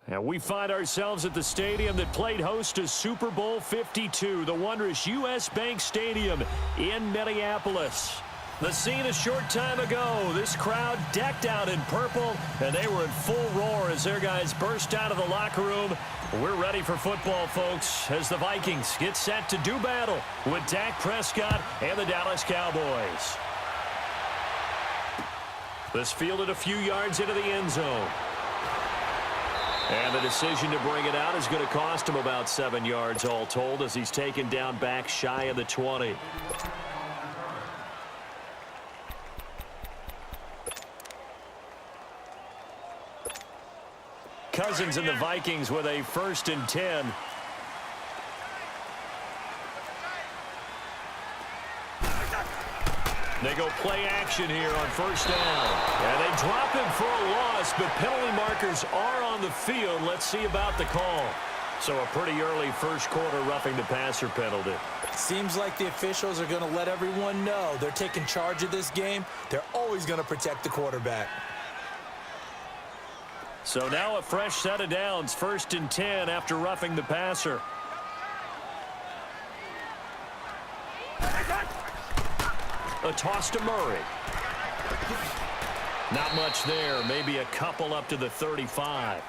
And we find ourselves at the stadium that played host to Super Bowl 52, the wondrous U.S. Bank Stadium in Minneapolis. The scene a short time ago, this crowd decked out in purple, and they were in full roar as their guys burst out of the locker room. We're ready for football, folks, as the Vikings get set to do battle with Dak Prescott and the Dallas Cowboys. This fielded a few yards into the end zone. And the decision to bring it out is going to cost him about 7 yards all told as he's taken down back shy of the 20. Cousins and the Vikings with a 1st and 10. They go play action here on 1st down. And they drop him for a loss, but penalty markers are on the field. Let's see about the call. So a pretty early first quarter roughing the passer penalty. Seems like the officials are going to let everyone know they're taking charge of this game. They're always going to protect the quarterback. So now a fresh set of downs, 1st and 10 after roughing the passer. A toss to Murray. Not much there. Maybe a couple up to the 35.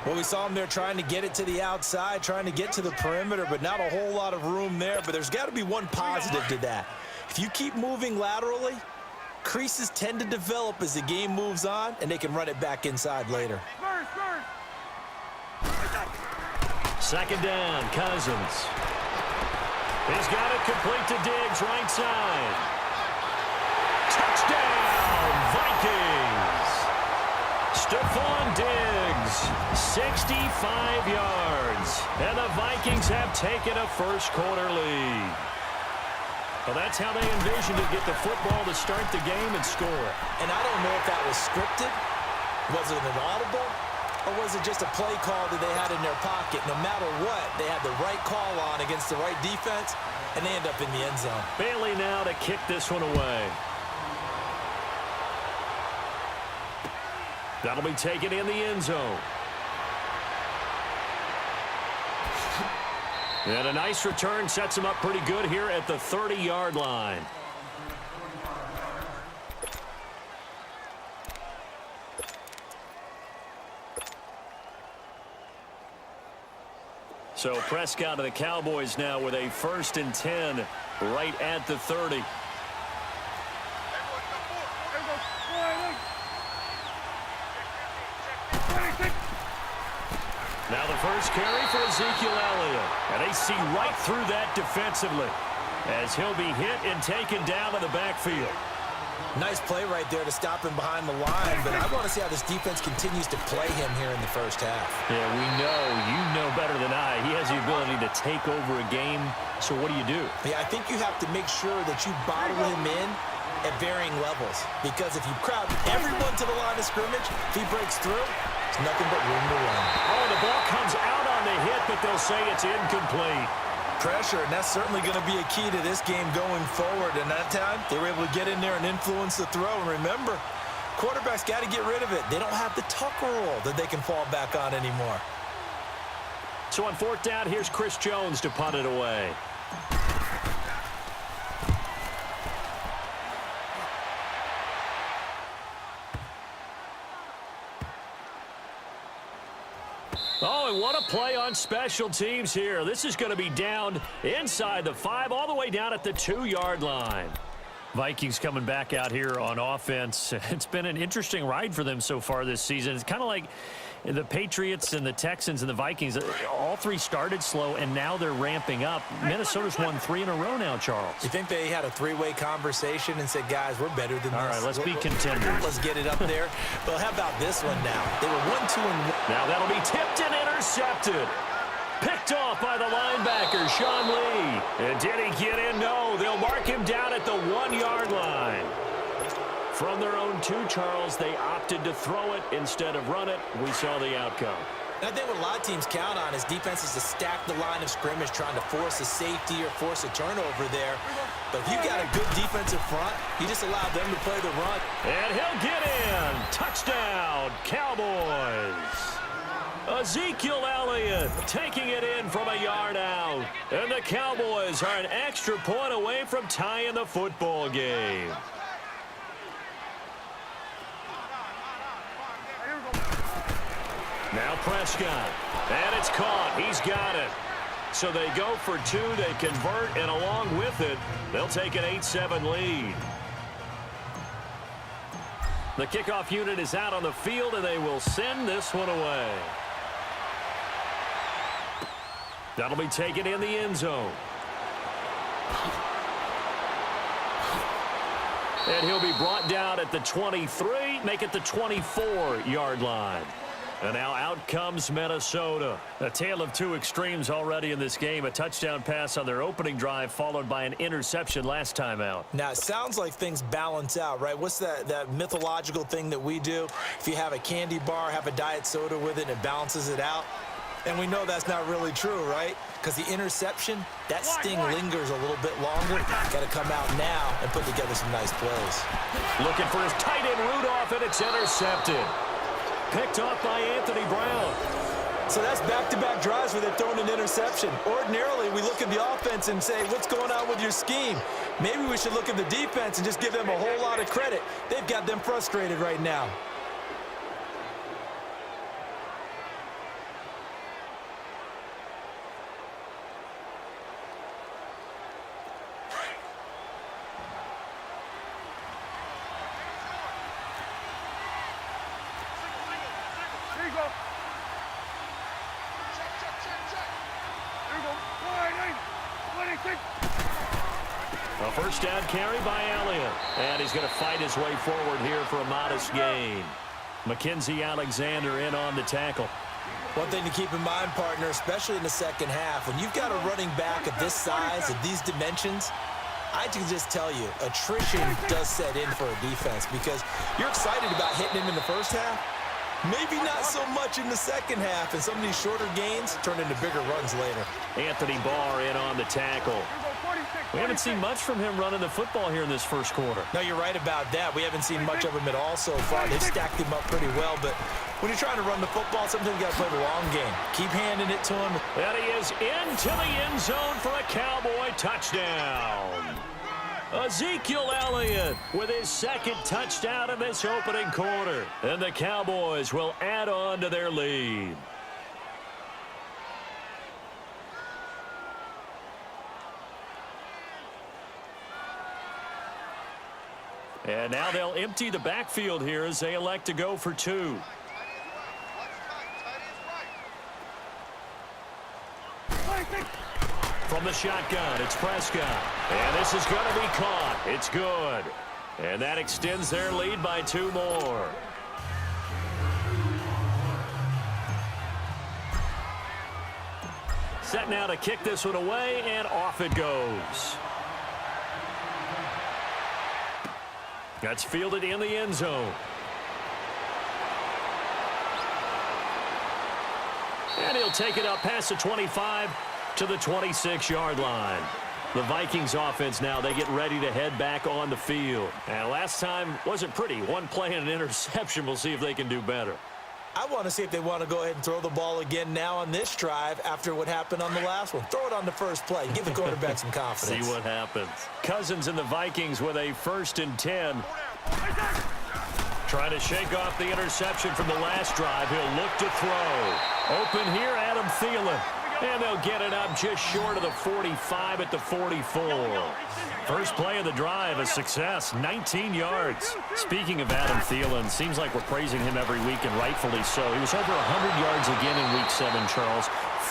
Well, we saw him there trying to get it to the outside, trying to get to the perimeter, but not a whole lot of room there. But there's got to be one positive to that. If you keep moving laterally, creases tend to develop as the game moves on, and they can run it back inside later. 2nd down, Cousins. He's got it complete to Diggs, right side. Touchdown, Vikings! Stephon Diggs, 65 yards. And the Vikings have taken a first quarter lead. Well, that's how they envisioned to get the football to start the game and score. And I don't know if that was scripted. Was it an audible? Or was it just a play call that they had in their pocket? No matter what, they had the right call on against the right defense, and they end up in the end zone. Bailey now to kick this one away. That'll be taken in the end zone. And a nice return sets him up pretty good here at the 30-yard line. So Prescott of the Cowboys now with a 1st and 10 right at the 30. Now the first carry for Ezekiel Elliott. And they see right through that defensively as he'll be hit and taken down in the backfield. Nice play right there to stop him behind the line, but I want to see how this defense continues to play him here in the first half. Yeah, we know. You know better than I. He has the ability to take over a game. So what do you do? Yeah, I think you have to make sure that you bottle him in at varying levels, because if you crowd everyone to the line of scrimmage, if he breaks through, there's nothing but room to run. Oh, the ball comes out on the hit, but they'll say it's incomplete. Pressure, and that's certainly going to be a key to this game going forward. And that time, they were able to get in there and influence the throw. And remember, quarterbacks got to get rid of it. They don't have the Tucker rule that they can fall back on anymore. So on 4th down, here's Chris Jones to punt it away. Oh, and what a play on special teams here. This is going to be down inside the 5, all the way down at the 2-yard line. Vikings coming back out here on offense. It's been an interesting ride for them so far this season. It's kind of like the Patriots and the Texans and the Vikings. All three started slow, and now they're ramping up. Minnesota's won 3 in a row now, Charles. You think they had a three-way conversation and said, guys, we're better than this? All right, let's be contenders. Let's get it up there. Well, how about this one now? They were 1-2 and 1. Now that'll be tipped and intercepted. Picked off by the linebacker, Sean Lee. And did he get in? No, they'll mark him down at the 1-yard line. From their own 2, Charles, they opted to throw it instead of run it. We saw the outcome. I think what a lot of teams count on is defenses to stack the line of scrimmage, trying to force a safety or force a turnover there. But if you've got a good defensive front, you just allow them to play the run. And he'll get in. Touchdown, Cowboys. Ezekiel Elliott taking it in from a yard out. And the Cowboys are an extra point away from tying the football game. Now Prescott. And it's caught. He's got it. So they go for two. They convert, and along with it, they'll take an 8-7 lead. The kickoff unit is out on the field, and they will send this one away. That'll be taken in the end zone. And he'll be brought down at the 23, make it the 24-yard line. And now out comes Minnesota. A tale of two extremes already in this game. A touchdown pass on their opening drive followed by an interception last time out. Now, it sounds like things balance out, right? What's that mythological thing that we do? If you have a candy bar, have a diet soda with it, and it balances it out. And we know that's not really true, right? Because the interception, that sting lingers a little bit longer. Got to come out now and put together some nice plays. Looking for his tight end Rudolph, and it's intercepted. Picked off by Anthony Brown. So that's back-to-back drives where they're throwing an interception. Ordinarily, we look at the offense and say, what's going on with your scheme? Maybe we should look at the defense and just give them a whole lot of credit. They've got them frustrated right now. A first down carry by Elliott. And he's going to fight his way forward here for a modest gain. Mackenzie Alexander in on the tackle. One thing to keep in mind, partner, especially in the second half, when you've got a running back of this size, of these dimensions, I can just tell you, attrition does set in for a defense because you're excited about hitting him in the first half. Maybe not so much in the second half, and some of these shorter gains turn into bigger runs later. Anthony Barr in on the tackle. We haven't seen much from him running the football here in this first quarter. No, you're right about that. We haven't seen much of him at all so far. They've stacked him up pretty well, but when you're trying to run the football, sometimes you got to play the long game. Keep handing it to him. And he is into the end zone for a Cowboy touchdown. Ezekiel Elliott with his second touchdown in this opening quarter. And the Cowboys will add on to their lead. And now they'll empty the backfield here as they elect to go for two. From the shotgun, it's Prescott. And this is going to be caught. It's good. And that extends their lead by two more. Set now to kick this one away, and off it goes. That's fielded in the end zone. And he'll take it up past the 25 to the 26-yard line. The Vikings offense now, they get ready to head back on the field. And last time wasn't pretty. One play and an interception. We'll see if they can do better. I want to see if they want to go ahead and throw the ball again now on this drive after what happened on the last one. Throw it on the first play. Give the quarterback some confidence. See what happens. Cousins and the Vikings with a 1st and 10. Trying to shake off the interception from the last drive. He'll look to throw. Open here, Adam Thielen. And they'll get it up just short of the 45 at the 44. First play of the drive, a success, 19 yards. Speaking of Adam Thielen, seems like we're praising him every week, and rightfully so. He was over 100 yards again in Week 7, Charles.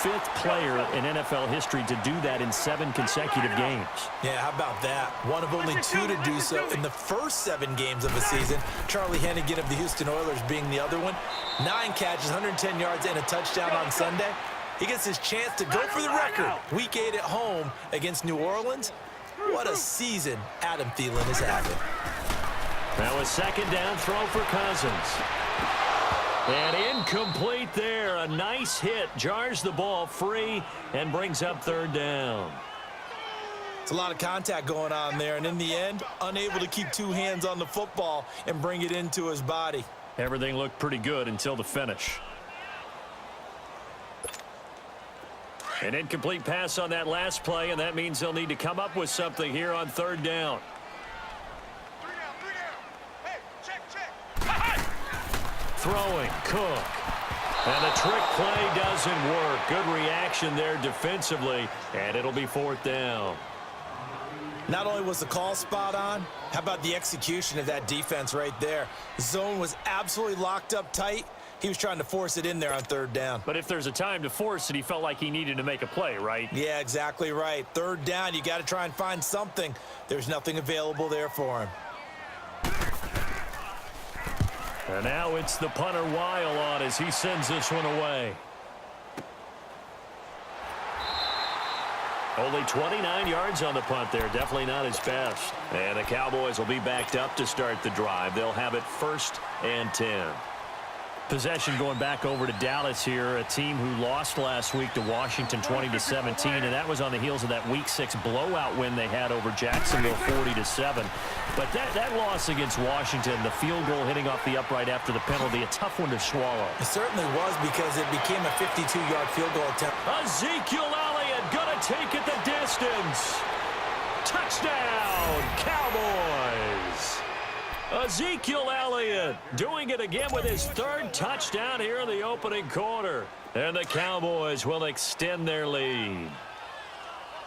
5th player in NFL history to do that in 7 consecutive games. Yeah, how about that? One of only 2 to do so in the first 7 games of a season. Charlie Hennigan of the Houston Oilers being the other one. 9 catches, 110 yards, and a touchdown on Sunday. He gets his chance to go for the record. Week 8 at home against New Orleans. What a season Adam Thielen is having. Now a second down throw for Cousins. And incomplete there. A nice hit. Jars the ball free and brings up 3rd down. It's a lot of contact going on there. And in the end, unable to keep 2 hands on the football and bring it into his body. Everything looked pretty good until the finish. An incomplete pass on that last play, and that means they'll need to come up with something here on third down. Throwing, Cook. And the trick play doesn't work. Good reaction there defensively, and it'll be fourth down. Not only was the call spot on, how about the execution of that defense right there? The zone was absolutely locked up tight. He was trying to force it in there on third down. But if there's a time to force it, he felt like he needed to make a play, right? Yeah, exactly right. Third down, you got to try and find something. There's nothing available there for him. And now it's the punter Weil on as he sends this one away. Only 29 yards on the punt there. Definitely not his best. And the Cowboys will be backed up to start the drive. They'll have it 1st and 10. Possession going back over to Dallas here, a team who lost last week to Washington 20-17, and that was on the heels of that Week 6 blowout win they had over Jacksonville 40-7. But that loss against Washington, the field goal hitting off the upright after the penalty, a tough one to swallow. It certainly was because it became a 52-yard field goal attempt. Ezekiel Elliott gonna take it the distance. Touchdown, Cowboys. Ezekiel Elliott doing it again with his 3rd touchdown here in the opening quarter. And the Cowboys will extend their lead.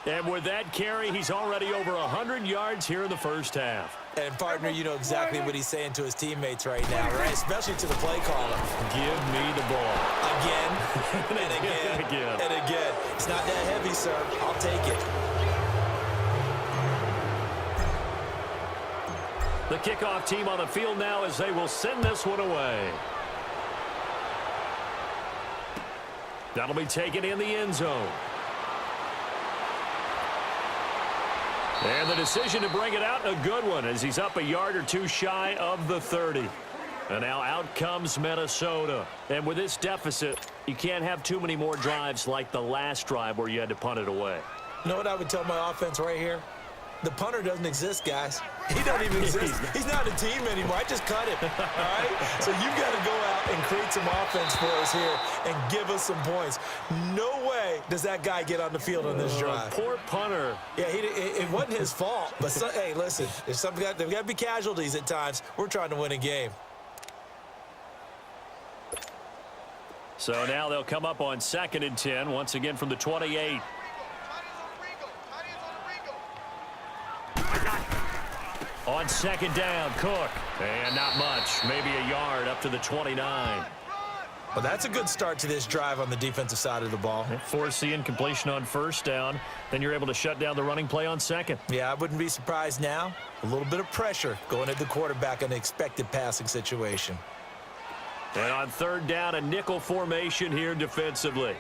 And with that carry, he's already over 100 yards here in the first half. And, partner, you know exactly what he's saying to his teammates right now, right? Especially to the play caller. Give me the ball. Again, and again, and again. It's not that heavy, sir. I'll take it. The kickoff team on the field now as they will send this one away. That'll be taken in the end zone. And the decision to bring it out, a good one, as he's up a yard or two shy of the 30. And now out comes Minnesota. And with this deficit, you can't have too many more drives like the last drive where you had to punt it away. You know what I would tell my offense right here? The punter doesn't exist, guys. He doesn't even exist. He's not a team anymore. I just cut him, all right? So you've got to go out and create some offense for us here and give us some points. No way does that guy get on the field on this drive. Poor punter. Yeah, it wasn't his fault. But, hey, listen, there's got to be casualties at times. We're trying to win a game. So now they'll come up on 2nd and 10, once again from the 28. On 2nd down, Cook. And not much. Maybe a yard up to the 29. Well, that's a good start to this drive on the defensive side of the ball. Force the incompletion on 1st down. Then you're able to shut down the running play on 2nd. Yeah, I wouldn't be surprised now. A little bit of pressure going at the quarterback in an expected passing situation. And on 3rd down, a nickel formation here defensively.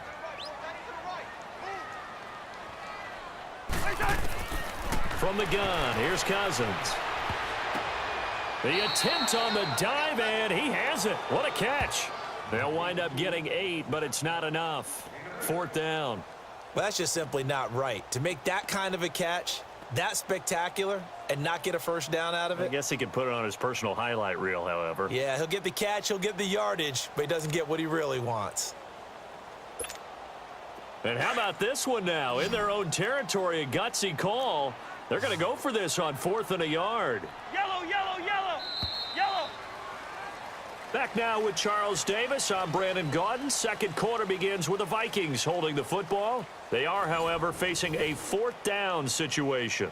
From the gun, here's Cousins. The attempt on the dive, and he has it. What a catch. They'll wind up getting 8, but it's not enough. 4th down. Well, that's just simply not right. To make that kind of a catch, that spectacular, and not get a 1st down out of it. I guess he could put it on his personal highlight reel, however. Yeah, he'll get the catch, he'll get the yardage, but he doesn't get what he really wants. And how about this one now? In their own territory, a gutsy call. They're going to go for this on 4th and a yard. Yellow, yellow, yellow, yellow. Back now with Charles Davis. I'm Brandon Gaudin. 2nd quarter begins with the Vikings holding the football. They are, however, facing a 4th down situation.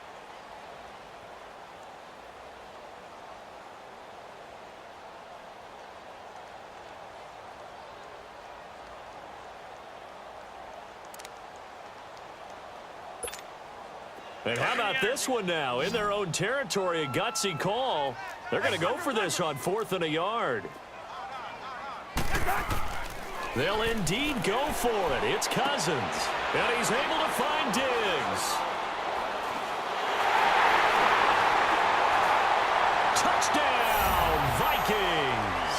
And how about this one now? In their own territory, a gutsy call. They're going to go for this on 4th and a yard. They'll indeed go for it. It's Cousins. And he's able to find Diggs. Touchdown, Vikings.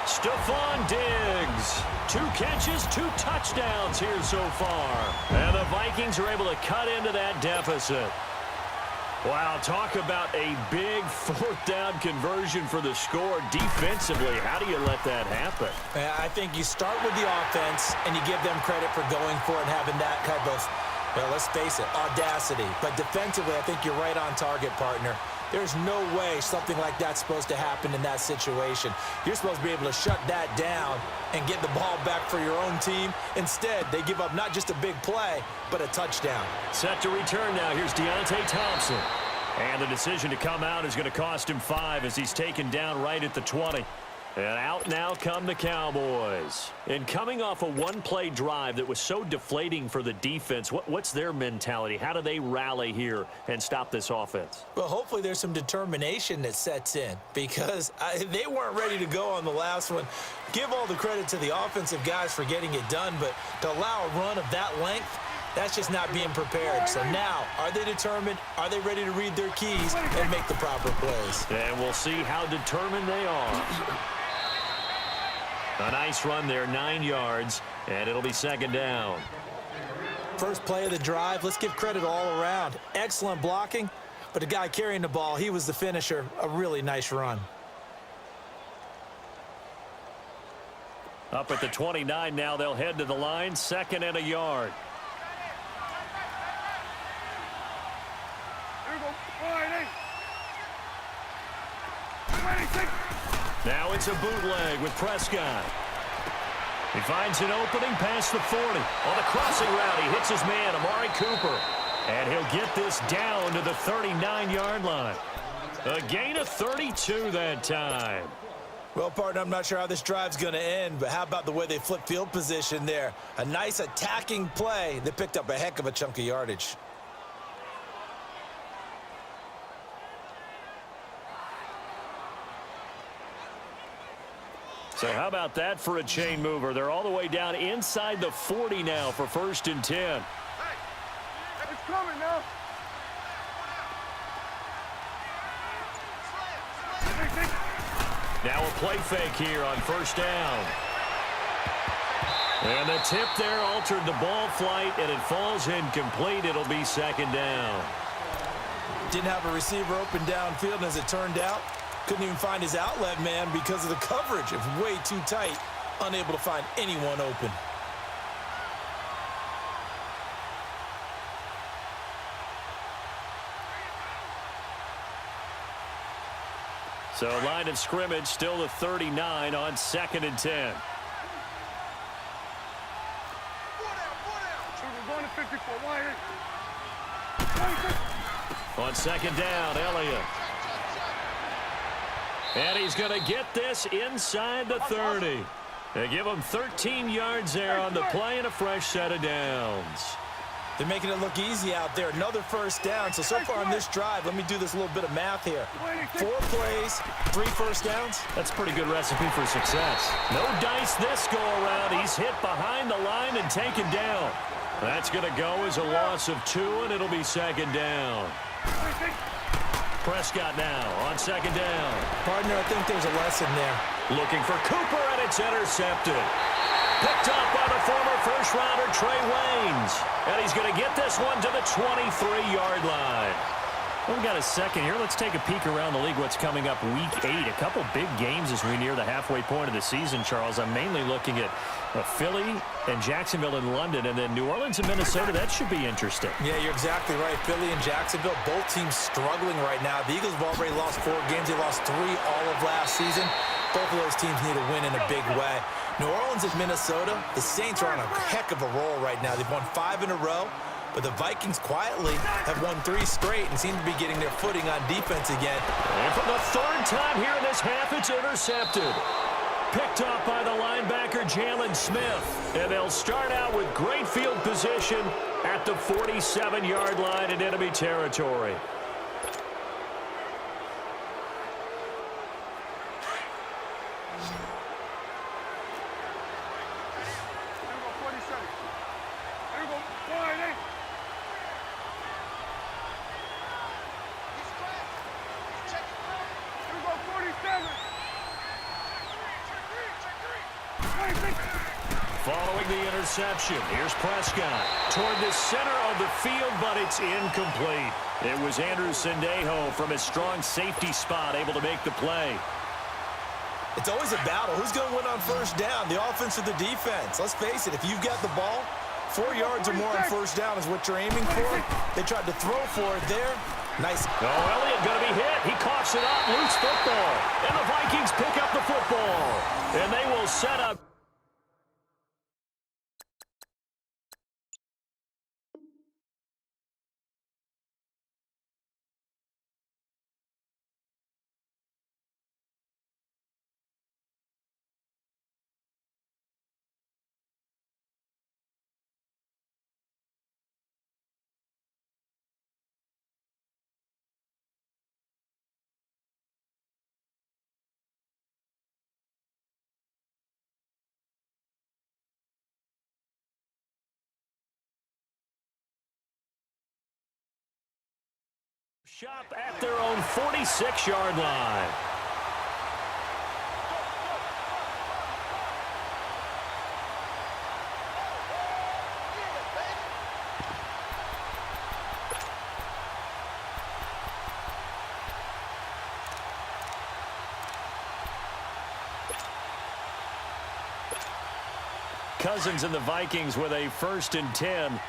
Stephon Diggs. 2 catches, 2 touchdowns here so far. And the Vikings are able to cut into that deficit. Wow, talk about a big fourth down conversion for the score. Defensively, how do you let that happen? I think you start with the offense, and you give them credit for going for it and having that kind of, well, let's face it, audacity. But defensively, I think you're right on target, partner. There's no way something like that's supposed to happen in that situation. You're supposed to be able to shut that down and get the ball back for your own team. Instead, they give up not just a big play, but a touchdown. Set to return now. Here's Deontay Thompson. And the decision to come out is going to cost him 5 as he's taken down right at the 20. And out now come the Cowboys. And coming off a one-play drive that was so deflating for the defense, what's their mentality? How do they rally here and stop this offense? Well, hopefully there's some determination that sets in because they weren't ready to go on the last one. Give all the credit to the offensive guys for getting it done, but to allow a run of that length, that's just not being prepared. So now, are they determined? Are they ready to read their keys and make the proper plays? And we'll see how determined they are. A nice run there, 9 yards, and it'll be second down. First play of the drive, let's give credit all around. Excellent blocking, but the guy carrying the ball, he was the finisher. A really nice run. Up at the 29 now, they'll head to the line, 2nd and a yard. Now it's a bootleg with Prescott. He finds an opening past the 40. On the crossing route, he hits his man, Amari Cooper. And he'll get this down to the 39-yard line. A gain of 32 that time. Well, partner, I'm not sure how this drive's going to end, but how about the way they flip field position there? A nice attacking play that picked up a heck of a chunk of yardage. So how about that for a chain mover? They're all the way down inside the 40 now for 1st and 10. Hey, it's coming now. Now a play fake here on 1st down. And the tip there altered the ball flight, and it falls incomplete. It'll be 2nd down. Didn't have a receiver open downfield, and as it turned out, couldn't even find his outlet man because of the coverage. It was way too tight, unable to find anyone open. So line of scrimmage still the 39 on 2nd and 10. On 2nd down, Elliott. And he's going to get this inside the 30. They give him 13 yards there on the play and a fresh set of downs. They're making it look easy out there. Another 1st down. So far on this drive, let me do this little bit of math here. 4 plays, 3 1st downs. That's a pretty good recipe for success. No dice this go around. He's hit behind the line and taken down. That's going to go as a loss of 2, and it'll be 2nd down. Prescott now on 2nd down. Partner, I think there's a lesson there. Looking for Cooper, and it's intercepted. Picked up by the former first-rounder Trey Waynes. And he's going to get this one to the 23-yard line. Well, we've got a second here. Let's take a peek around the league. What's coming up week 8. A couple big games as we near the halfway point of the season, Charles. I'm mainly looking at Philly and Jacksonville in London, and then New Orleans and Minnesota. That should be interesting. Yeah, you're exactly right. Philly and Jacksonville, both teams struggling right now. The Eagles have already lost 4 games. They lost 3 all of last season. Both of those teams need a win in a big way. New Orleans and Minnesota, the Saints are on a heck of a roll right now. They've won 5 in a row. But the Vikings quietly have won 3 straight and seem to be getting their footing on defense again. And for the 3rd time here in this half, it's intercepted. Picked up by the linebacker, Jalen Smith. And they'll start out with great field position at the 47-yard line in enemy territory. Following following the interception. Here's Prescott toward the center of the field, but it's incomplete. It was Andrew Sendejo from his strong safety spot able to make the play. It's always a battle. Who's going to win on first down, the offense or the defense? Let's face it, if you've got the ball, 4 yards or more on first down is what you're aiming for. They tried to throw for it there. Nice. Oh, Elliott going to be hit. He coughs it up. Loose football. And the Vikings pick up the football. And they will set up. Shop at their own 46-yard line. Cousins and the Vikings with a 1st and 10.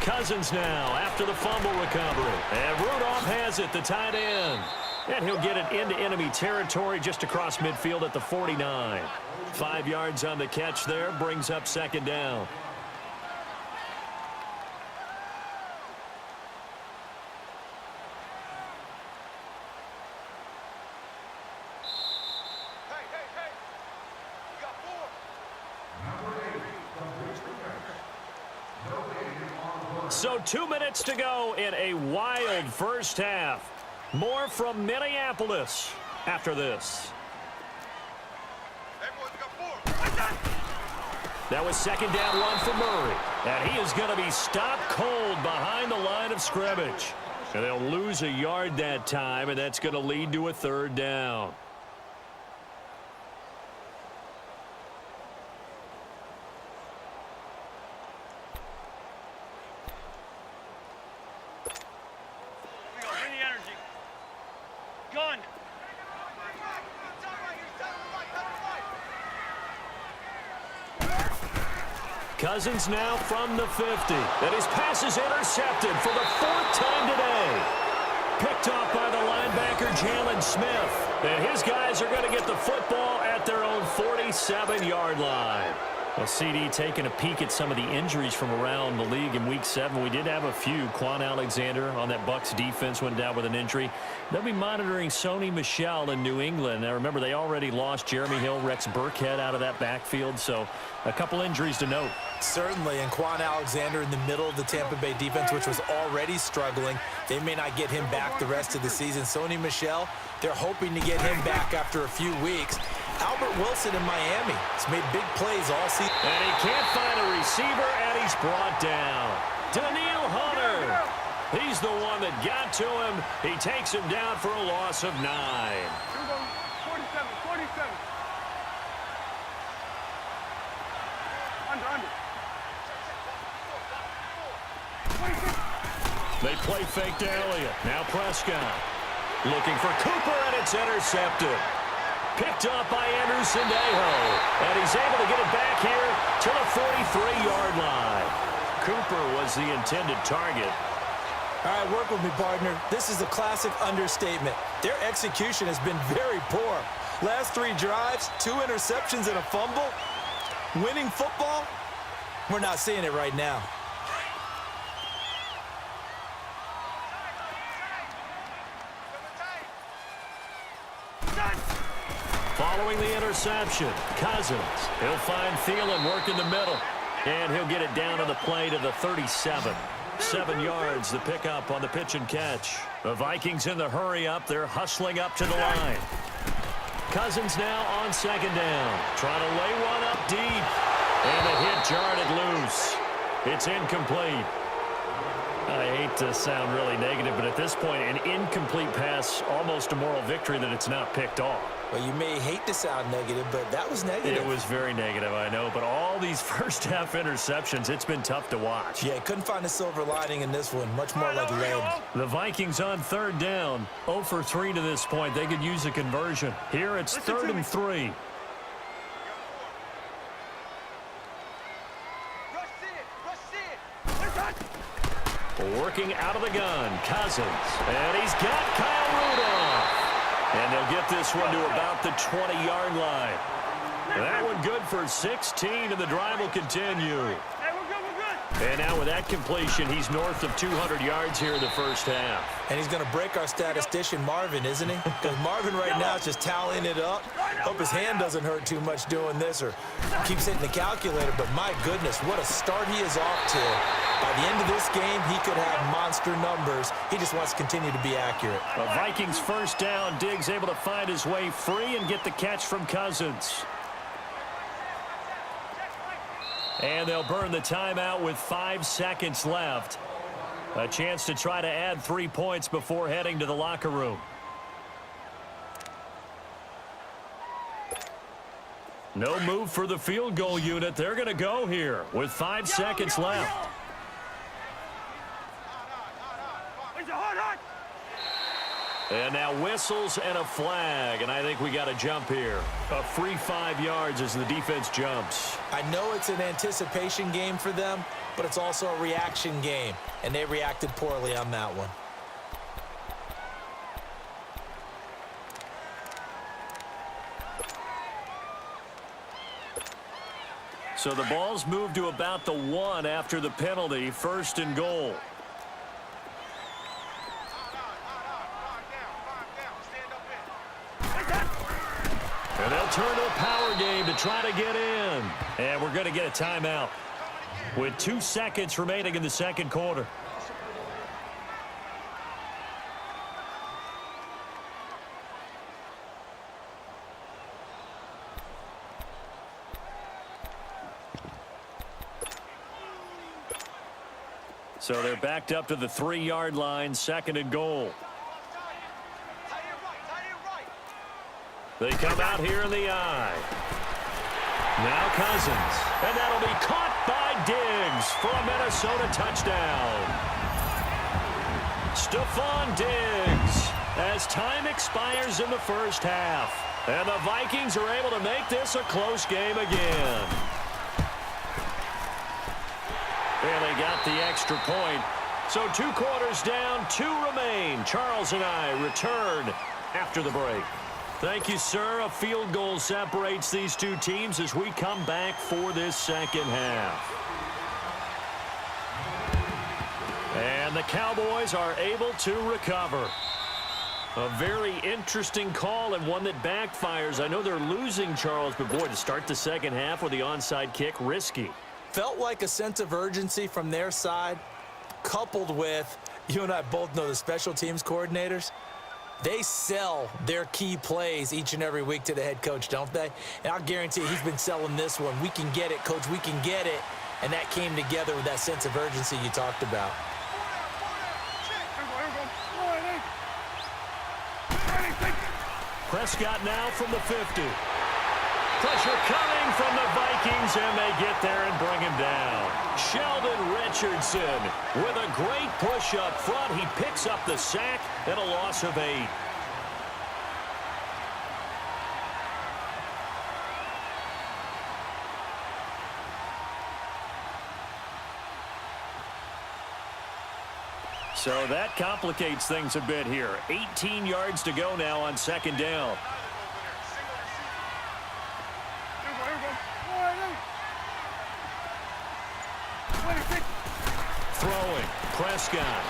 Cousins now after the fumble recovery. And Rudolph has it, the tight end. And he'll get it into enemy territory just across midfield at the 49. 5 yards on the catch there, brings up 2nd down. So 2 minutes to go in a wild first half. More from Minneapolis after this. That was 2nd down run for Murray. And he is going to be stopped cold behind the line of scrimmage. And they'll lose a yard that time, and that's going to lead to a 3rd down. Cousins now from the 50. And his pass is intercepted for the 4th time today. Picked off by the linebacker, Jalen Smith. And his guys are going to get the football at their own 47-yard line. Well, CD taking a peek at some of the injuries from around the league in Week 7. We did have a few. Quan Alexander on that Bucs defense went down with an injury. They'll be monitoring Sony Michel in New England. Now, remember, they already lost Jeremy Hill, Rex Burkhead out of that backfield. So a couple injuries to note. Certainly, and Quan Alexander in the middle of the Tampa Bay defense, which was already struggling. They may not get him back the rest of the season. Sony Michel, they're hoping to get him back after a few weeks. Albert Wilson in Miami has made big plays all season. And he can't find a receiver, and he's brought down. Daniil Hunter. He's the one that got to him. He takes him down for a loss of 9. 47. Under. They play fake to Elliott. Now Prescott. Looking for Cooper, and it's intercepted. Picked up by Andrew Sendejo. And he's able to get it back here to the 43-yard line. Cooper was the intended target. All right, work with me, partner. This is a classic understatement. Their execution has been very poor. Last 3 drives, 2 interceptions and a fumble. Winning football? We're not seeing it right now. Following the interception, Cousins. He'll find Thielen working the middle. And he'll get it down on the play to the 37. 7 yards to pick up on the pitch and catch. The Vikings in the hurry up. They're hustling up to the line. Cousins now on 2nd down. Trying to lay one up deep. And the hit jarred it loose. It's incomplete. I hate to sound really negative, but at this point, an incomplete pass, almost a moral victory that it's not picked off. Well, you may hate to sound negative, but that was negative. It was very negative, I know. But all these first-half interceptions, it's been tough to watch. Yeah, couldn't find a silver lining in this one. Much more like lead. The Vikings on third down. 0 for 3 to this point. They could use a conversion. Here it's 3rd and 3. Working out of the gun, Cousins. And he's got Kyle Rudolph. And they'll get this one to about the 20-yard line. That one good for 16, and the drive will continue. And now with that completion, he's north of 200 yards here in the first half. And he's going to break our statistician Marvin, isn't he? Because Marvin right now is just tallying it up. Hope his hand doesn't hurt too much doing this or keeps hitting the calculator. But my goodness, what a start he is off to. By the end of this game, he could have monster numbers. He just wants to continue to be accurate. The Vikings first down. Diggs able to find his way free and get the catch from Cousins. And they'll burn the timeout with 5 seconds left. A chance to try to add 3 points before heading to the locker room. No move for the field goal unit. They're going to go here with 5 seconds left. And now whistles and a flag, and I think we got a jump here. A free 5 yards as the defense jumps. I know it's an anticipation game for them, but it's also a reaction game, and they reacted poorly on that one. So the ball's moved to about the 1 after the penalty, 1st and goal. And they'll turn to a power game to try to get in. And we're going to get a timeout with 2 seconds remaining in the second quarter. So they're backed up to the 3-yard line, 2nd and goal. They come out here in the eye. Now Cousins. And that'll be caught by Diggs for a Minnesota touchdown. Stephon Diggs as time expires in the first half. And the Vikings are able to make this a close game again. And they got the extra point. So 2 quarters down, 2 remain. Charles and I return after the break. Thank you, sir. A field goal separates these 2 teams as we come back for this second half. And the Cowboys are able to recover. A very interesting call and one that backfires. I know they're losing, Charles, but boy, to start the second half with the onside kick, risky. Felt like a sense of urgency from their side, coupled with, you and I both know the special teams coordinators. They sell their key plays each and every week to the head coach, don't they? And I'll guarantee you he's been selling this one. We can get it, coach, we can get it. And that came together with that sense of urgency you talked about. Prescott now from the 50. Pressure coming from the Vikings, and they get there and bring him down. Sheldon Richardson with a great push up front. He picks up the sack and a loss of 8. So that complicates things a bit here. 18 yards to go now on 2nd down. Throwing, Prescott.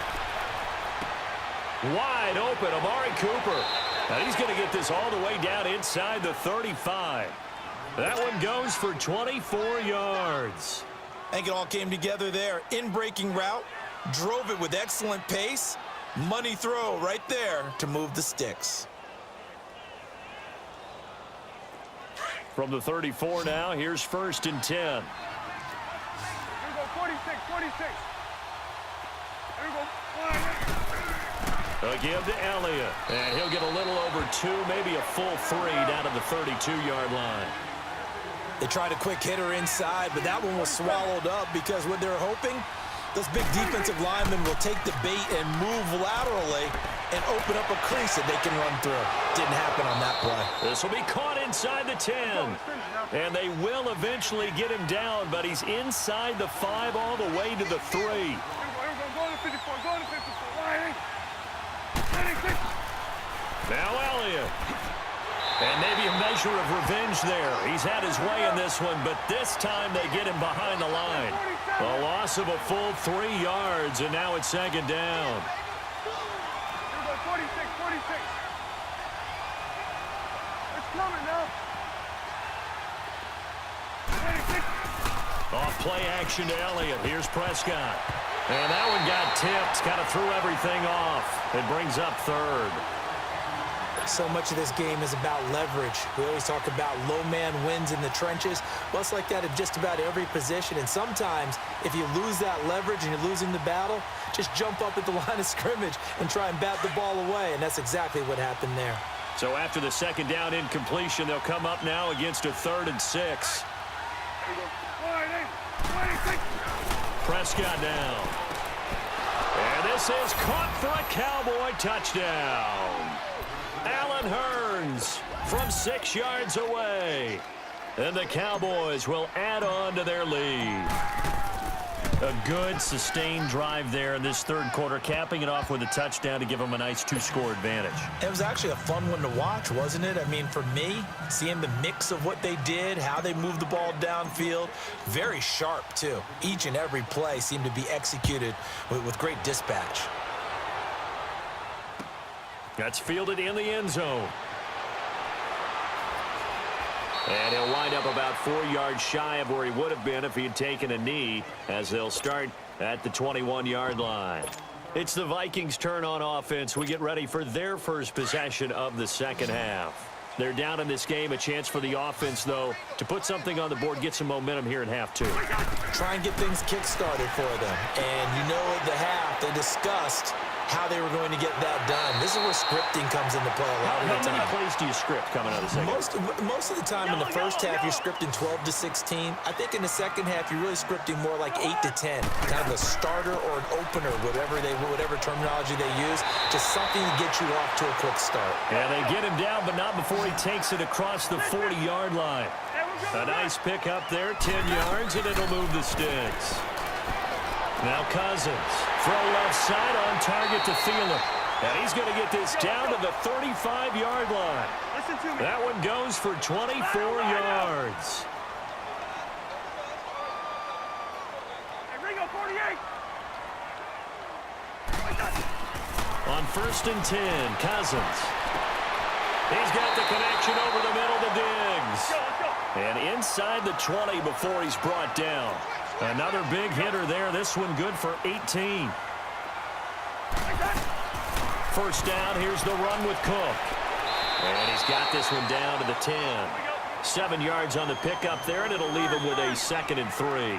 Wide open, Amari Cooper. Now he's going to get this all the way down inside the 35. That one goes for 24 yards. I think it all came together there. In-breaking route, drove it with excellent pace. Money throw right there to move the sticks. From the 34 now, here's 1st and 10. Here we go, 46, 46. Give to Elliott. And he'll get a little over 2, maybe a full 3 down to the 32-yard line. They tried a quick hitter inside, but that one was swallowed up because what they're hoping, those big defensive linemen will take the bait and move laterally and open up a crease that they can run through. Didn't happen on that play. This will be caught inside the 10. And they will eventually get him down, but he's inside the 5 all the way to the 3. Now Elliott. And maybe a measure of revenge there. He's had his way in this one, but this time they get him behind the line. A loss of a full 3 yards, and now it's second down. 46. It's coming now. 26. Off play action to Elliott. Here's Prescott. And that one got tipped. Kind of threw everything off. It brings up third. So much of this game is about leverage. We always talk about low man wins in the trenches. Well, it's like that in just about every position. And sometimes, if you lose that leverage and you're losing the battle, just jump up at the line of scrimmage and try and bat the ball away. And that's exactly what happened there. So after the second down incompletion, they'll come up now against a 3rd and 6. Prescott down. And this is caught for a Cowboy touchdown. Allen Hurns from 6 yards away. And the Cowboys will add on to their lead. A good, sustained drive there in this third quarter, capping it off with a touchdown to give them a nice 2-score advantage. It was actually a fun one to watch, wasn't it? I mean, for me, seeing the mix of what they did, how they moved the ball downfield, very sharp, too. Each and every play seemed to be executed with great dispatch. That's fielded in the end zone. And he'll wind up about 4 yards shy of where he would have been if he had taken a knee, as they'll start at the 21-yard line. It's the Vikings' turn on offense. We get ready for their first possession of the second half. They're down in this game. A chance for the offense, though, to put something on the board, get some momentum here in half 2. Try and get things kick-started for them. And you know at the half, they discussed how they were going to get that done. This is where scripting comes into play a lot of the time. How many plays do you script coming out of the second half? Most of the time in the first half, you're scripting 12 to 16. I think in the second half, you're really scripting more like 8 to 10. Kind of a starter or an opener, whatever terminology they use. Just something to get you off to a quick start. And they get him down, but not before he takes it across the 40-yard line. A nice pick up there, 10 yards, and it'll move the sticks. Now Cousins, throw left side on target to Thielen. And he's going to get this down to the 35-yard line. That one goes for 24 yards. On 1st and 10, Cousins. He's got the connection over the middle to Diggs. And inside the 20 before he's brought down. Another big hitter there. This one good for 18. First down. Here's the run with Cook. And he's got this one down to the 10. 7 yards on the pickup there, and it'll leave him with a 2nd and 3.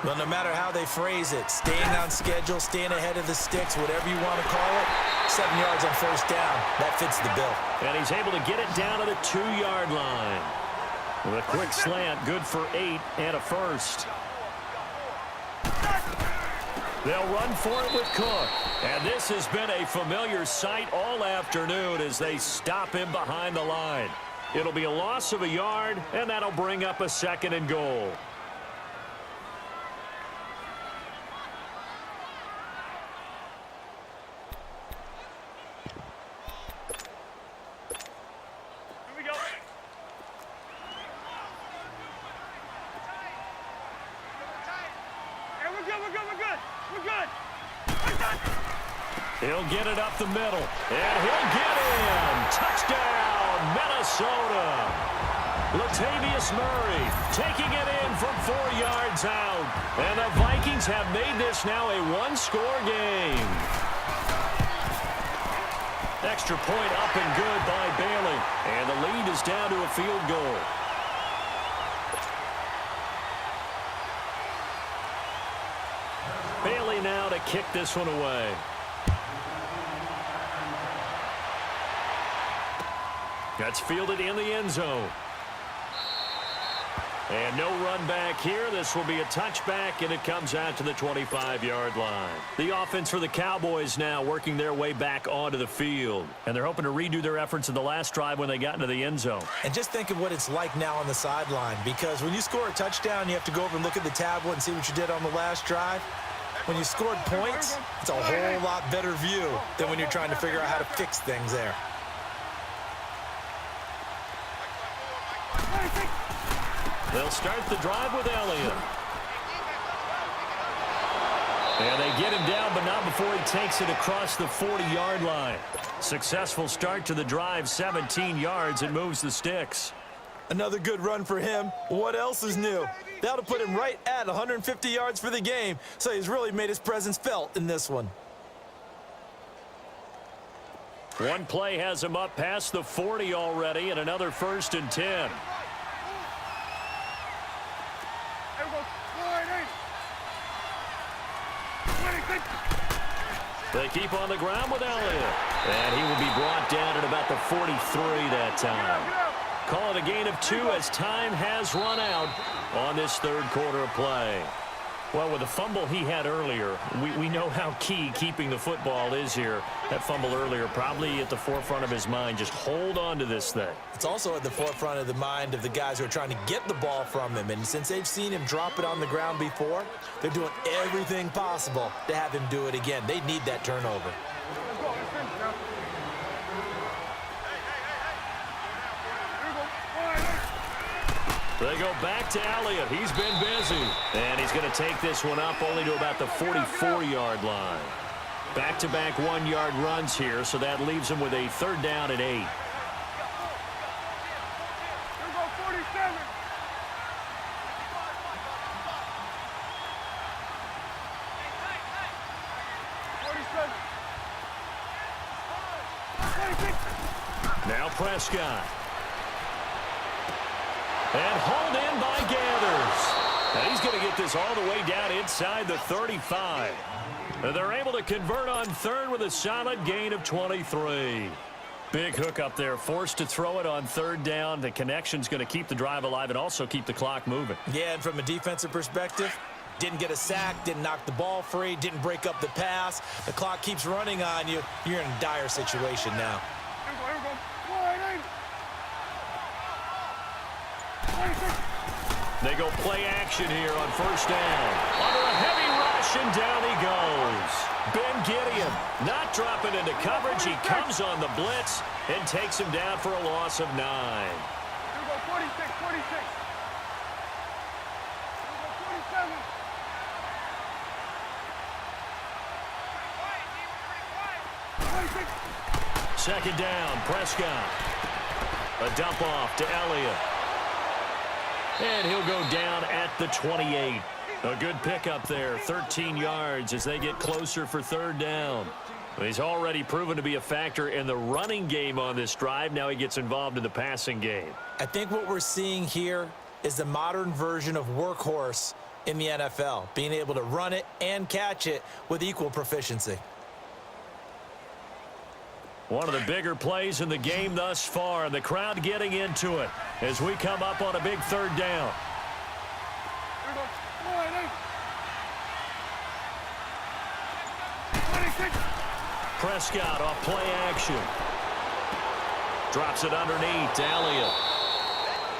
Well, no matter how they phrase it, staying on schedule, staying ahead of the sticks, whatever you want to call it, 7 yards on first down. That fits the bill. And he's able to get it down to the 2-yard line. With a quick slant, good for 8 and a first. They'll run for it with Cook. And this has been a familiar sight all afternoon as they stop him behind the line. It'll be a loss of a yard, and that'll bring up a 2nd and goal. He'll get it up the middle, and he'll get in. Touchdown, Minnesota. Latavius Murray taking it in from 4 yards out. And the Vikings have made this now a 1-score game. Extra point up and good by Bailey. And the lead is down to a field goal. Bailey play now to kick this one away. That's fielded in the end zone. And no run back here. This will be a touchback, and it comes out to the 25-yard line. The offense for the Cowboys now working their way back onto the field. And they're hoping to redo their efforts in the last drive when they got into the end zone. And just think of what it's like now on the sideline, because when you score a touchdown, you have to go over and look at the tablet and see what you did on the last drive. When you scored points, it's a whole lot better view than when you're trying to figure out how to fix things there. They'll start the drive with Elliott. And they get him down, but not before he takes it across the 40-yard line. Successful start to the drive, 17 yards, and moves the sticks. Another good run for him. What else is new? That'll put him right at 150 yards for the game, so he's really made his presence felt in this one. One play has him up past the 40 already, and another 1st and 10. They keep on the ground with Elliott. And he will be brought down at about the 43 that time. Call it a gain of 2 as time has run out on this third quarter of play. Well, with the fumble he had earlier, we know how key keeping the football is here. That fumble earlier probably at the forefront of his mind. Just hold on to this thing. It's also at the forefront of the mind of the guys who are trying to get the ball from him. And since they've seen him drop it on the ground before, they're doing everything possible to have him do it again. They need that turnover. They go back to Elliott. He's been busy. And he's going to take this one up only to about the 44-yard line. Back-to-back 1-yard runs here, so that leaves him with a 3rd down and 8. Now Prescott. And hauled in by Gathers. And he's going to get this all the way down inside the 35. And they're able to convert on 3rd with a solid gain of 23. Big hook up there, forced to throw it on 3rd down. The connection's going to keep the drive alive and also keep the clock moving. Yeah, and from a defensive perspective, didn't get a sack, didn't knock the ball free, didn't break up the pass. The clock keeps running on you. You're in a dire situation now. They go play action here on 1st down. Under a heavy rush, and down he goes. Ben Gideon not dropping into coverage. He comes on the blitz and takes him down for a loss of 9. 46, 46. 47. 2nd down, Prescott. A dump off to Elliott. And he'll go down at the 28. A good pickup there, 13 yards as they get closer for 3rd down. He's already proven to be a factor in the running game on this drive. Now he gets involved in the passing game. I think what we're seeing here is the modern version of workhorse in the NFL, being able to run it and catch it with equal proficiency. One of the bigger plays in the game thus far, and the crowd getting into it as we come up on a big 3rd down. Prescott off play action. Drops it underneath to Elliott.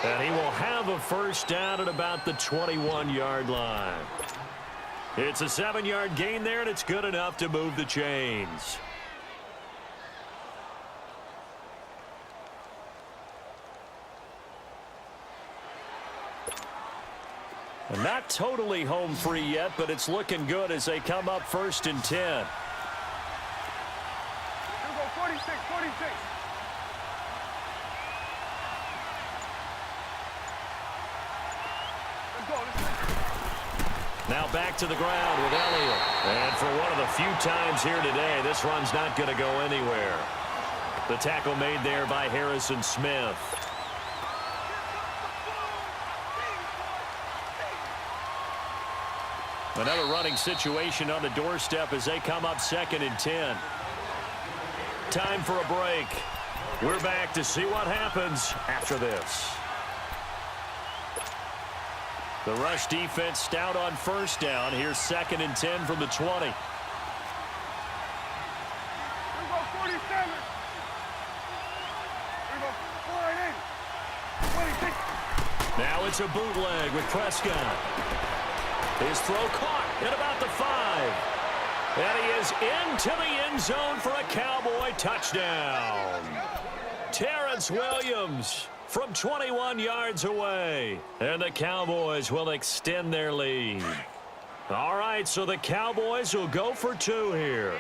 And he will have a 1st down at about the 21-yard line. It's a 7-yard gain there, and it's good enough to move the chains. Not totally home free yet, but it's looking good as they come up 1st and 10. 46, 46. Now back to the ground with Elliott. And for one of the few times here today, this run's not going to go anywhere. The tackle made there by Harrison Smith. Another running situation on the doorstep as they come up 2nd and 10. Time for a break. We're back to see what happens after this. The rush defense stout on 1st down. Here's 2nd and 10 from the 20. Now it's a bootleg with Prescott. His throw caught at about the 5. And he is into the end zone for a Cowboy touchdown. Terrence Williams from 21 yards away. And the Cowboys will extend their lead. All right, so the Cowboys will go for 2 here.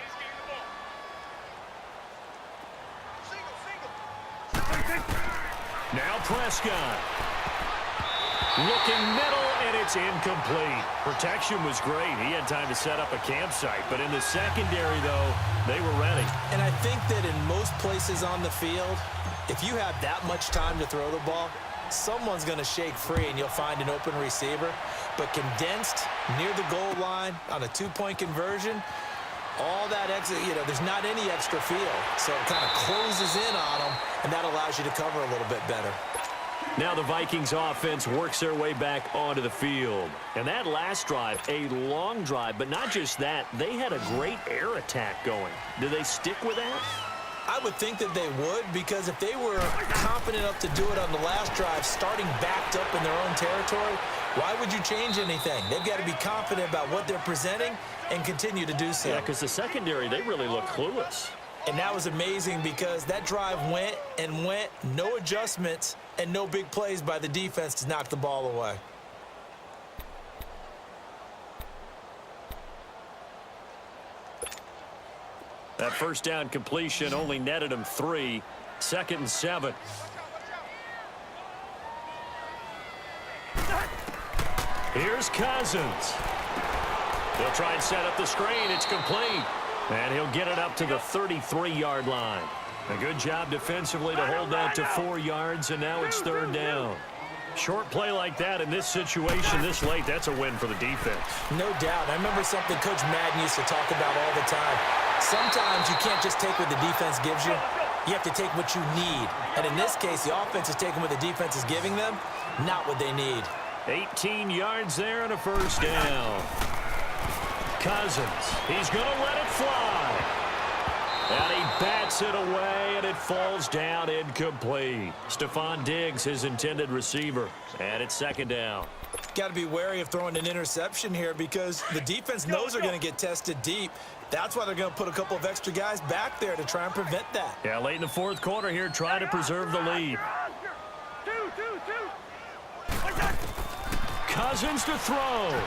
Now Prescott. Looking middle, and it's incomplete. Protection was great. He had time to set up a campsite. But in the secondary, though, they were ready. And I think that in most places on the field, if you have that much time to throw the ball, someone's going to shake free and you'll find an open receiver. But condensed near the goal line on a 2-point conversion, all that extra, there's not any extra field. So it kind of closes in on them, and that allows you to cover a little bit better. Now the Vikings offense works their way back onto the field. And that last drive, a long drive, but not just that, they had a great air attack going. Do they stick with that? I would think that they would, because if they were confident enough to do it on the last drive, starting backed up in their own territory, why would you change anything? They've got to be confident about what they're presenting and continue to do so. Yeah, because the secondary, they really look clueless. And that was amazing because that drive went and went, no adjustments, and no big plays by the defense to knock the ball away. That first down completion only netted him 3. 2nd and 7. Here's Cousins. They'll try and set up the screen. It's complete. And he'll get it up to the 33-yard line. A good job defensively to hold that to 4 yards, and now it's 3rd down. Short play like that in this situation this late, that's a win for the defense. No doubt. I remember something Coach Madden used to talk about all the time. Sometimes you can't just take what the defense gives you. You have to take what you need. And in this case, the offense is taking what the defense is giving them, not what they need. 18 yards there and a 1st down. Cousins, he's going to let it fly. And he bats it away, and it falls down incomplete. Stephon Diggs, his intended receiver. And it's 2nd down. Got to be wary of throwing an interception here because the defense knows they're going to get tested deep. That's why they're going to put a couple of extra guys back there to try and prevent that. Yeah, late in the 4th quarter here, trying to preserve the lead. Cousins to throw.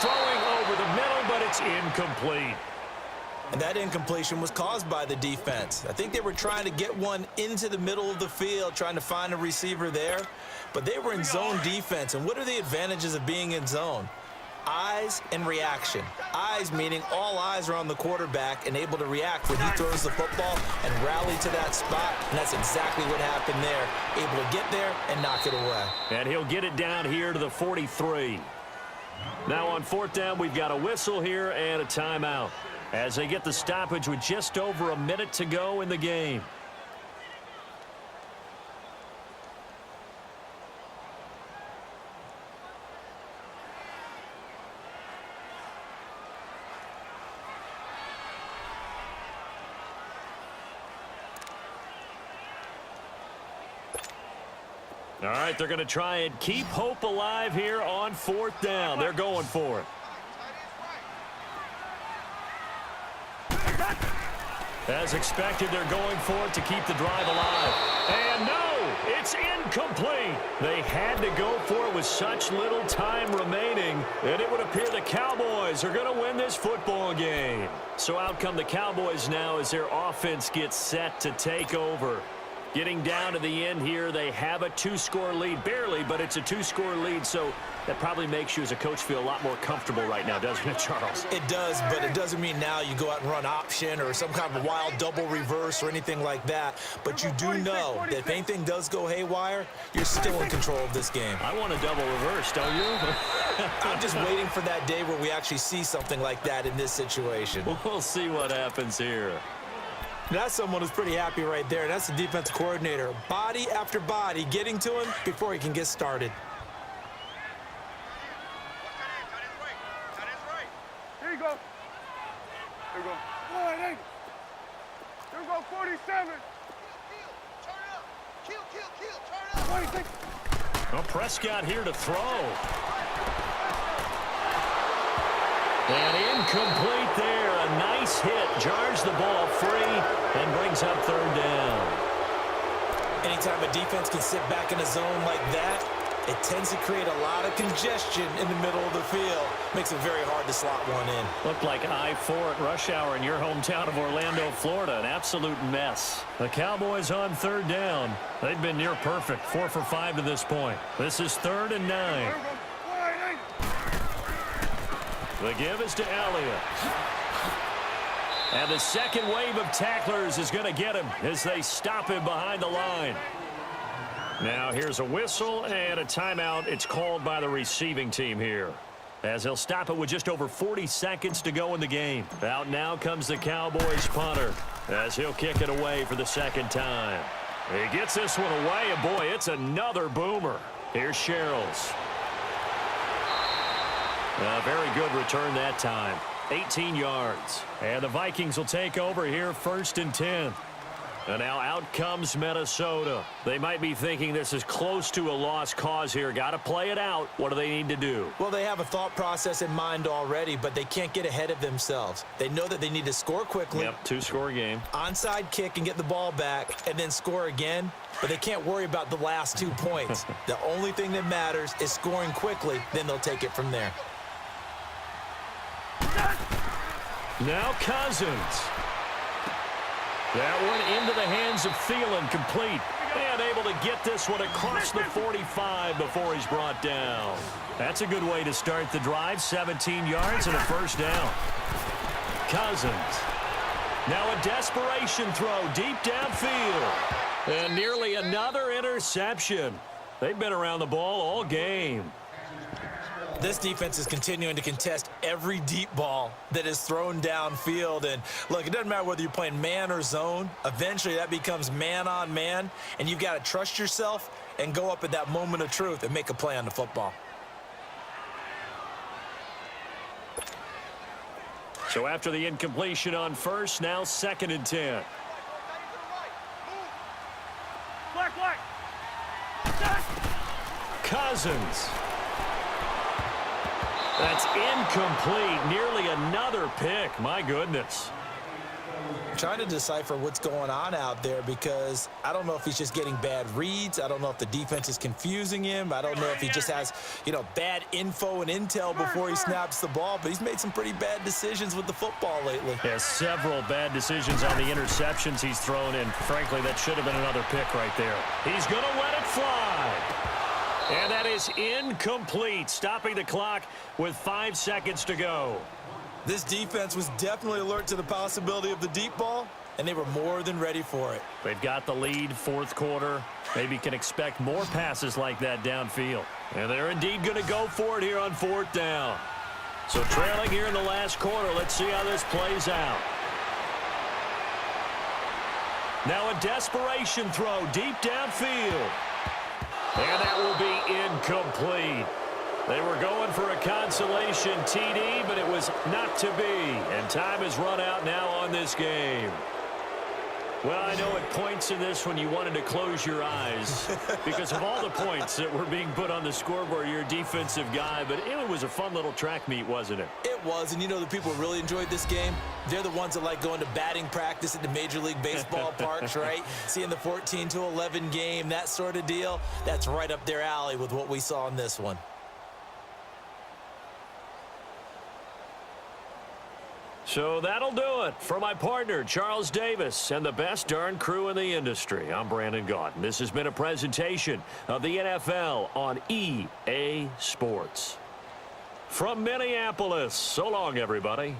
Throwing over the middle, but it's incomplete. And that incompletion was caused by the defense. I think they were trying to get one into the middle of the field, trying to find a receiver there. But they were in zone defense. And what are the advantages of being in zone? Eyes and reaction. Eyes meaning all eyes are on the quarterback and able to react when he throws the football and rally to that spot. And that's exactly what happened there. Able to get there and knock it away. And he'll get it down here to the 43. Now on 4th down, we've got a whistle here and a timeout as they get the stoppage with just over a minute to go in the game. All right, they're going to try and keep hope alive here on 4th down. They're going for it. As expected, they're going for it to keep the drive alive. And no, it's incomplete. They had to go for it with such little time remaining, and it would appear the Cowboys are going to win this football game. So out come the Cowboys now as their offense gets set to take over. Getting down to the end here, they have a 2-score lead. Barely, but it's a 2-score lead, so That probably makes you as a coach feel a lot more comfortable right now, doesn't it, Charles? It does, but it doesn't mean now you go out and run option or some kind of wild double reverse or anything like that. But you do know that if anything does go haywire, you're still in control of this game. I want a double reverse, don't you? I'm just waiting for that day where we actually see something like that in this situation. We'll see what happens here. That's someone who's pretty happy right there. That's the defensive coordinator. Body after body getting to him before he can get started. Here you go. Here you go. Boy, hey. Here we go, 47. Turn up. Kill, turn up. 26. Well, Prescott here to throw. And incomplete there. A nice hit. Jars the ball free and brings up third down. Anytime a defense can sit back in a zone like that, it tends to create a lot of congestion in the middle of the field. Makes it very hard to slot one in. Looked like I-4 at rush hour in your hometown of Orlando, Florida. An absolute mess. The Cowboys on third down. They've been near perfect. 4 for 5 to this point. This is 3rd and 9. Here we go. Boy, hey. The give is to Elliott. And the second wave of tacklers is going to get him as they stop him behind the line. Now here's a whistle and a timeout. It's called by the receiving team here, as he'll stop it with just over 40 seconds to go in the game. Out now comes the Cowboys punter, as he'll kick it away for the second time. He gets this one away, and boy, it's another boomer. Here's Sherrills. A very good return that time. 18 yards. And the Vikings will take over here, 1st and 10. And now out comes Minnesota. They might be thinking this is close to a lost cause here. Got to play it out. What do they need to do? Well, they have a thought process in mind already, but they can't get ahead of themselves. They know that they need to score quickly. Yep, 2-score game. Onside kick and get the ball back and then score again, but they can't worry about the last 2 points. The only thing that matters is scoring quickly, then they'll take it from there. Now Cousins. That one into the hands of Thielen, complete. And able to get this one across the 45 before he's brought down. That's a good way to start the drive. 17 yards and a first down. Cousins. Now a desperation throw deep downfield. And nearly another interception. They've been around the ball all game. This defense is continuing to contest every deep ball that is thrown downfield. And, look, it doesn't matter whether you're playing man or zone. Eventually, that becomes man-on-man, and you've got to trust yourself and go up at that moment of truth and make a play on the football. So after the incompletion on first, now 2nd and 10. Black. Cousins. That's incomplete. Nearly another pick. My goodness. I'm trying to decipher what's going on out there because I don't know if he's just getting bad reads. I don't know if the defense is confusing him. I don't know if he just has, bad info and intel before he snaps the ball. But he's made some pretty bad decisions with the football lately. Yeah, several bad decisions on the interceptions he's thrown in. Frankly, that should have been another pick right there. He's going to let it fly. And that is incomplete, stopping the clock with 5 seconds to go. This defense was definitely alert to the possibility of the deep ball, and they were more than ready for it. They've got the lead, 4th quarter. Maybe can expect more passes like that downfield. And they're indeed going to go for it here on 4th down. So trailing here in the last quarter, let's see how this plays out. Now a desperation throw deep downfield. And that will be incomplete. They were going for a consolation TD, but it was not to be. And time has run out now on this game. Well, I know at points in this when you wanted to close your eyes because of all the points that were being put on the scoreboard. You're a defensive guy, but it was a fun little track meet, wasn't it? It was, and the people who really enjoyed this game, they're the ones that like going to batting practice at the Major League Baseball parks, right? Seeing the 14-11 game, that sort of deal, that's right up their alley with what we saw in this one. So that'll do it for my partner, Charles Davis, and the best darn crew in the industry. I'm Brandon Gaudin. This has been a presentation of the NFL on EA Sports. From Minneapolis, so long, everybody.